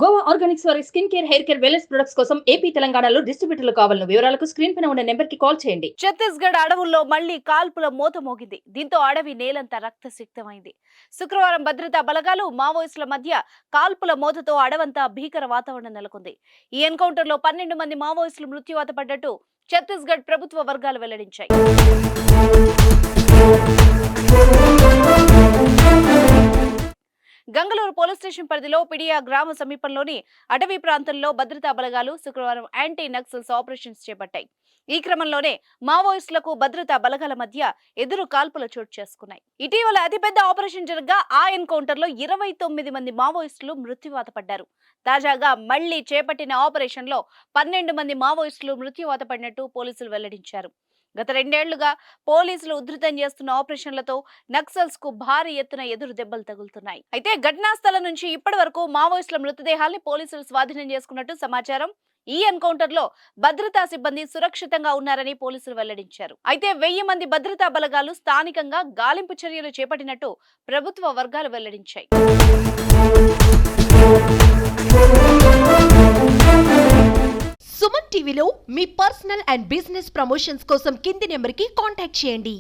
Goa Organics వారి skin care, hair care, wellness products కోసం AP, తెలంగాణలో డిస్ట్రిబ్యూటర్లు కావాలను వివరాలకు స్క్రీన్ పైన ఉన్న నెంబర్ కి కాల్ చేయండి. ఛత్తీస్గఢ్ అడవుల్లో మళ్లీ కాల్పుల మోత మోగింది. దీంతో అడవి నేలంతా రక్తసిక్తమైంది. శుక్రవారం భద్రతా బలగాలు, మావోయిస్టుల మధ్య కాల్పుల మోతతో అడవంతా భీకర వాతావరణం నెలకొంది. ఈ ఎన్కౌంటర్ లో 12 మంది మావోయిస్టులు మృత్యువాత పడ్డట్టు ఛత్తీస్గఢ్ ప్రభుత్వ వర్గాలు వెల్లడించాయి. గంగలూరు పోలీస్ స్టేషన్ పరిధిలో పిడియా గ్రామ సమీపంలోని అటవీ ప్రాంతంలో భద్రతా బలగాలు శుక్రవారం యాంటీ నక్సల్స్ ఆపరేషన్స్ చేపట్టాయి. ఈ క్రమంలోనే మావోయిస్టులకు భద్రతా బలగాల మధ్య ఎదురు కాల్పులు చోటు చేసుకున్నాయి. ఇటీవల అతిపెద్ద ఆపరేషన్ జరగ్గా ఆ ఎన్కౌంటర్ లో 29 మంది మావోయిస్టులు మృత్యువాత పడ్డారు. తాజాగా మళ్లీ చేపట్టిన ఆపరేషన్ లో 12 మంది మావోయిస్టులు మృత్యువాత పడినట్టు పోలీసులు వెల్లడించారు. గత 2 ఏళ్లుగా పోలీసులు ఉధృతం చేస్తున్న ఆపరేషన్లతో నక్సల్స్ కు భారీ ఎత్తున ఎదురు దెబ్బలు తగులుతున్నాయి. అయితే ఘటనా స్థలం నుంచి ఇప్పటి వరకు మావోయిస్టుల మృతదేహాల్ని పోలీసులు స్వాధీనం చేసుకున్నట్టు సమాచారం. ఈ ఎన్కౌంటర్ లో భద్రతా సిబ్బంది సురక్షితంగా ఉన్నారని పోలీసులు వెల్లడించారు. అయితే 1000 మంది భద్రతా బలగాలు స్థానికంగా గాలింపు చర్యలు చేపట్టినట్టు ప్రభుత్వ వర్గాలు వెల్లడించాయి. సుమన్ టీవీలో మీ పర్సనల్ అండ్ బిజినెస్ ప్రమోషన్స్ కోసం కింది నెంబర్కి కాంటాక్ట్ చేయండి.